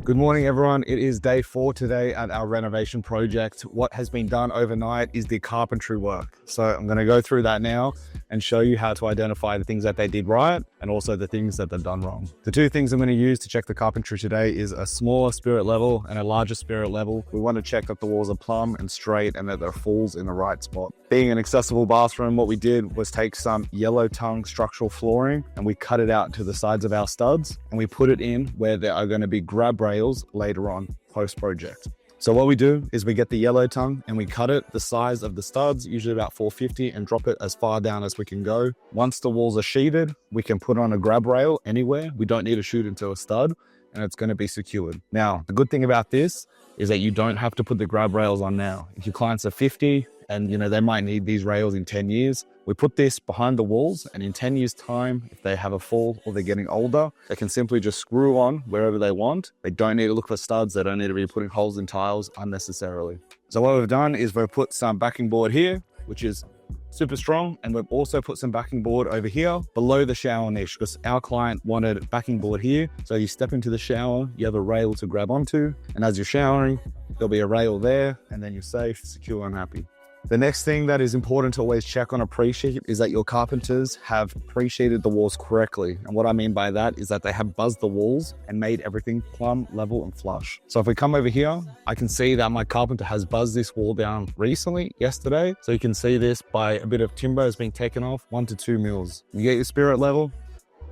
Good morning, everyone. It is day 4 today at our renovation project. What has been done overnight is the carpentry work. So I'm going to go through that now and show you how to identify the things that they did right and also the things that they've done wrong. The two things I'm going to use to check the carpentry today is a smaller spirit level and a larger spirit level. We want to check that the walls are plumb and straight and that there are falls in the right spot. Being an accessible bathroom, what we did was take some yellow tongue structural flooring and we cut it out to the sides of our studs and we put it in where there are going to be grab rails later on post-project. So what we do is we get the yellow tongue and we cut it the size of the studs, usually about 450, and drop it as far down as we can go. Once the walls are sheeted, we can put on a grab rail anywhere. We don't need to shoot into a stud and it's going to be secured. Now, the good thing about this is that you don't have to put the grab rails on now. If your clients are 50 and they might need these rails in 10 years, we put this behind the walls, and in 10 years time, if they have a fall or they're getting older, they can simply just screw on wherever they want. They don't need to look for studs. They don't need to be putting holes in tiles unnecessarily. So what we've done is we've put some backing board here, which is super strong, and we've also put some backing board over here below the shower niche because our client wanted backing board here. So you step into the shower, you have a rail to grab onto, and as you're showering, there'll be a rail there, and then you're safe, secure, and happy. The next thing that is important to always check on a pre-sheet is that your carpenters have pre-sheeted the walls correctly. And what I mean by that is that they have buzzed the walls and made everything plumb, level, and flush. So if we come over here, I can see that my carpenter has buzzed this wall down recently, yesterday. So you can see this by a bit of timber has been taken off, 1 to 2 mils. You get your spirit level,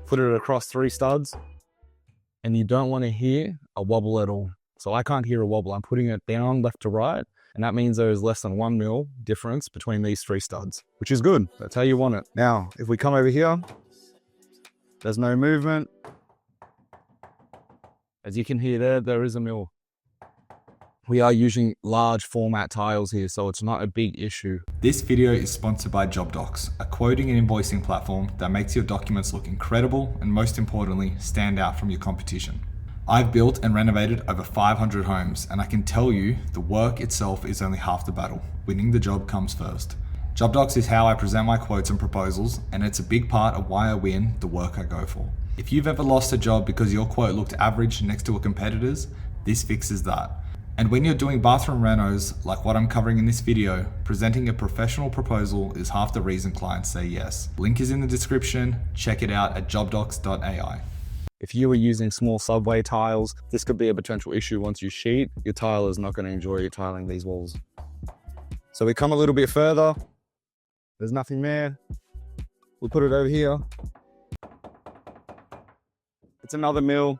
put it across 3 studs, and you don't want to hear a wobble at all. So I can't hear a wobble. I'm putting it down left to right. And that means there is less than 1 mil difference between these 3 studs, which is good. That's how you want it. Now, if we come over here, there's no movement. As you can hear there is a mil. We are using large format tiles here, so it's not a big issue. This video is sponsored by Jobdocs, a quoting and invoicing platform that makes your documents look incredible and, most importantly, stand out from your competition. I've built and renovated over 500 homes, and I can tell you the work itself is only half the battle. Winning the job comes first. Jobdocs is how I present my quotes and proposals, and it's a big part of why I win the work I go for. If you've ever lost a job because your quote looked average next to a competitor's, this fixes that. And when you're doing bathroom renos, like what I'm covering in this video, presenting a professional proposal is half the reason clients say yes. Link is in the description. Check it out at jobdocs.ai. If you were using small subway tiles, this could be a potential issue once you sheet. Your tile is not going to enjoy you tiling these walls. So we come a little bit further. There's nothing there. We put it over here. It's another mil.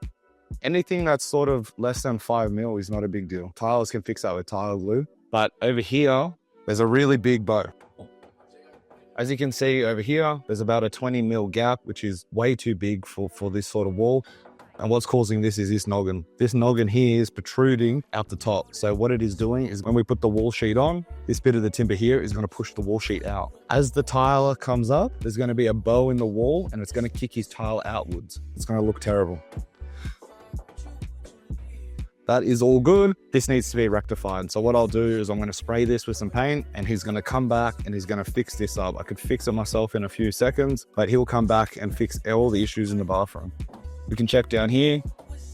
Anything that's sort of less than 5 mil is not a big deal. Tiles can fix that with tile glue. But over here, there's a really big bow. As you can see over here, there's about a 20 mil gap, which is way too big for this sort of wall. And what's causing this is this noggin. This noggin here is protruding out the top. So what it is doing is when we put the wall sheet on, this bit of the timber here is going to push the wall sheet out. As the tiler comes up, there's going to be a bow in the wall and it's going to kick his tile outwards. It's going to look terrible. That is all good. This needs to be rectified. So what I'll do is I'm going to spray this with some paint and he's going to come back and he's going to fix this up. I could fix it myself in a few seconds, but he'll come back and fix all the issues in the bathroom. We can check down here.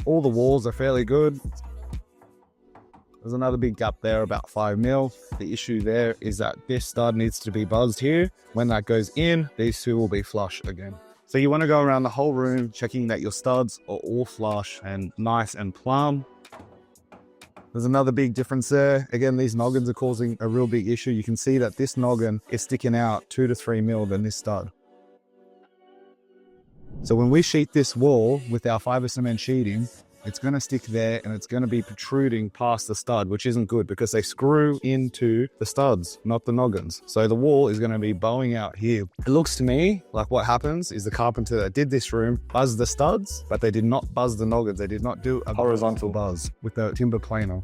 All the walls are fairly good. There's another big gap there, about 5 mil. The issue there is that this stud needs to be buzzed here. When that goes in, these two will be flush again. So you want to go around the whole room, checking that your studs are all flush and nice and plumb. There's another big difference there. Again, these noggins are causing a real big issue. You can see that this noggin is sticking out 2 to 3 mil than this stud. So when we sheet this wall with our fiber cement sheeting, it's going to stick there and it's going to be protruding past the stud, which isn't good because they screw into the studs, not the noggins. So the wall is going to be bowing out here. It looks to me like what happens is the carpenter that did this room buzzed the studs, but they did not buzz the noggins. They did not do a horizontal buzz with the timber planer.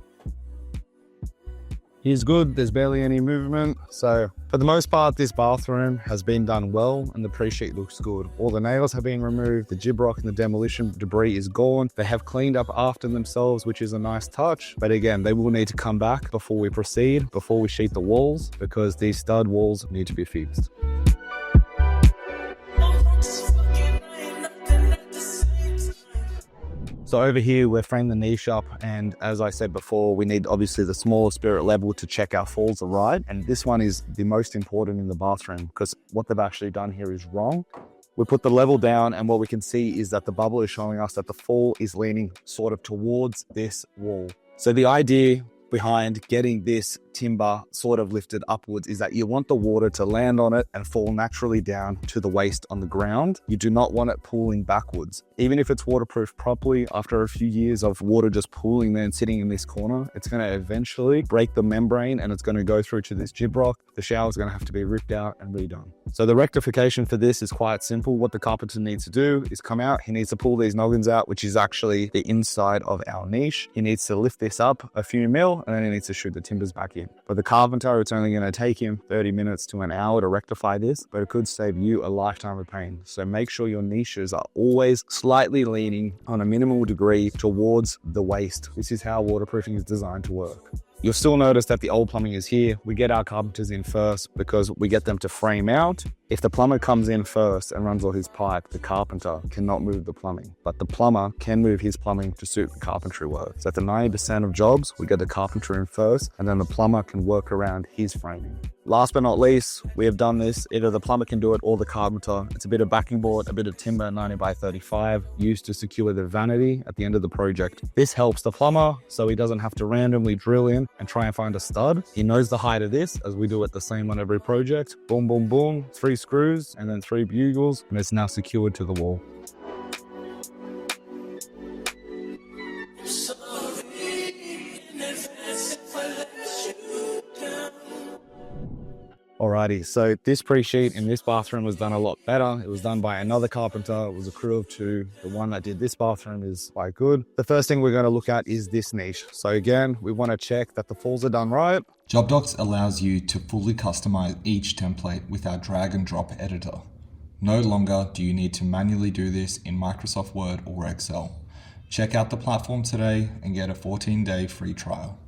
Here's good, there's barely any movement. So for the most part, this bathroom has been done well and the pre-sheet looks good. All the nails have been removed, the gyprock and the demolition debris is gone. They have cleaned up after themselves, which is a nice touch. But again, they will need to come back before we proceed, before we sheet the walls, because these stud walls need to be fixed. So over here, we're framing the niche up. And as I said before, we need obviously the smaller spirit level to check our falls are right. And this one is the most important in the bathroom because what they've actually done here is wrong. We put the level down and what we can see is that the bubble is showing us that the fall is leaning sort of towards this wall. So the idea behind getting this timber sort of lifted upwards is that you want the water to land on it and fall naturally down to the waist on the ground. You do not want it pooling backwards. Even if it's waterproof properly, after a few years of water just pooling there and sitting in this corner, it's going to eventually break the membrane and it's going to go through to this jib rock. The shower is going to have to be ripped out and redone. So the rectification for this is quite simple. What the carpenter needs to do is come out. He needs to pull these noggins out, which is actually the inside of our niche. He needs to lift this up a few mil and then he needs to shoot the timbers back in. For the carpenter, it's only going to take him 30 minutes to an hour to rectify this, but it could save you a lifetime of pain. So make sure your niches are always slightly leaning on a minimal degree towards the waist. This is how waterproofing is designed to work. You'll still notice that the old plumbing is here. We get our carpenters in first because we get them to frame out. If the plumber comes in first and runs all his pipe, the carpenter cannot move the plumbing, but the plumber can move his plumbing to suit the carpentry work. So at the 90% of jobs, we get the carpenter in first and then the plumber can work around his framing. Last but not least, we have done this. Either the plumber can do it or the carpenter. It's a bit of backing board, a bit of timber 90 by 35 used to secure the vanity at the end of the project. This helps the plumber so he doesn't have to randomly drill in and try and find a stud. He knows the height of this as we do it the same on every project. Boom, boom, boom, 3 screws and then 3 bugles and it's now secured to the wall. Alrighty, so this pre-sheet in this bathroom was done a lot better. It was done by another carpenter. It was a crew of 2. The one that did this bathroom is quite good. The first thing we're going to look at is this niche. So again, we want to check that the falls are done right. Jobdocs allows you to fully customize each template with our drag and drop editor. No longer do you need to manually do this in Microsoft Word or Excel. Check out the platform today and get a 14-day free trial.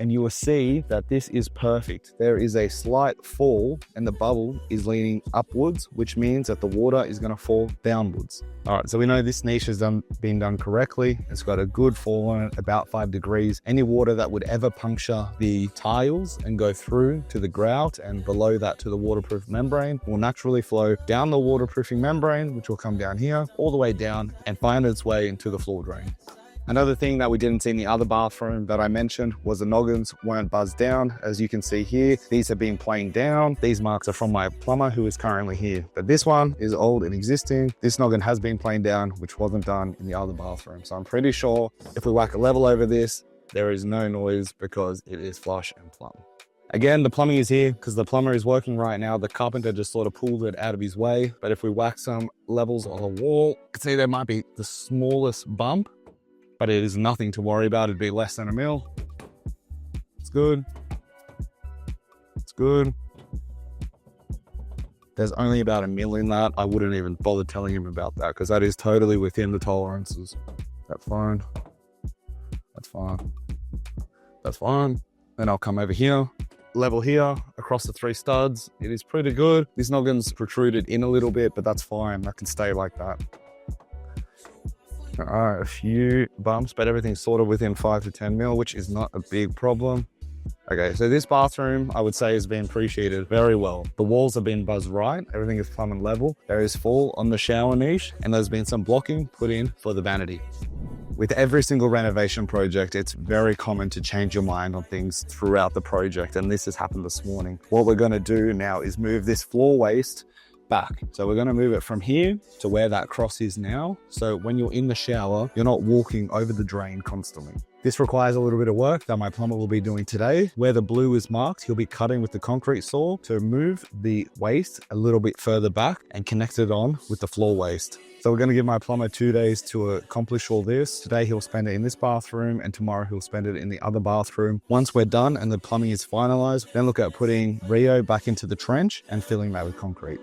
And you will see that this is perfect. There is a slight fall and the bubble is leaning upwards, which means that the water is going to fall downwards. All right, so we know this niche has been done correctly. It's got a good fall on it, about 5 degrees. Any water that would ever puncture the tiles and go through to the grout and below that to the waterproof membrane will naturally flow down the waterproofing membrane, which will come down here, all the way down and find its way into the floor drain. Another thing that we didn't see in the other bathroom that I mentioned was the noggins weren't buzzed down. As you can see here, these have been planed down. These marks are from my plumber who is currently here. But this one is old and existing. This noggin has been planed down, which wasn't done in the other bathroom. So I'm pretty sure if we whack a level over this, there is no noise because it is flush and plumb. Again, the plumbing is here because the plumber is working right now. The carpenter just sort of pulled it out of his way. But if we whack some levels on the wall, you can see there might be the smallest bump, but it is nothing to worry about. It'd be less than a mil. It's good. It's good. There's only about a mil in that. I wouldn't even bother telling him about that because that is totally within the tolerances. That's fine. That's fine. That's fine. Then I'll come over here, level here, across the 3 studs. It is pretty good. This noggin's protruded in a little bit, but that's fine. That can stay like that. All right, a few bumps, but everything's sort of within 5 to 10 mil, which is not a big problem. Okay, so this bathroom, I would say, has been pre-sheeted very well. The walls have been buzzed right. Everything is plumb and level. There is fall on the shower niche, and there's been some blocking put in for the vanity. With every single renovation project, it's very common to change your mind on things throughout the project, and this has happened this morning. What we're going to do now is move this floor waste back. So we're going to move it from here to where that cross is now. So when you're in the shower, you're not walking over the drain constantly. This requires a little bit of work that my plumber will be doing today. Where the blue is marked, he'll be cutting with the concrete saw to move the waste a little bit further back and connect it on with the floor waste. So we're going to give my plumber 2 days to accomplish all this. Today he'll spend it in this bathroom and tomorrow he'll spend it in the other bathroom. Once we're done and the plumbing is finalized, then look at putting Rio back into the trench and filling that with concrete.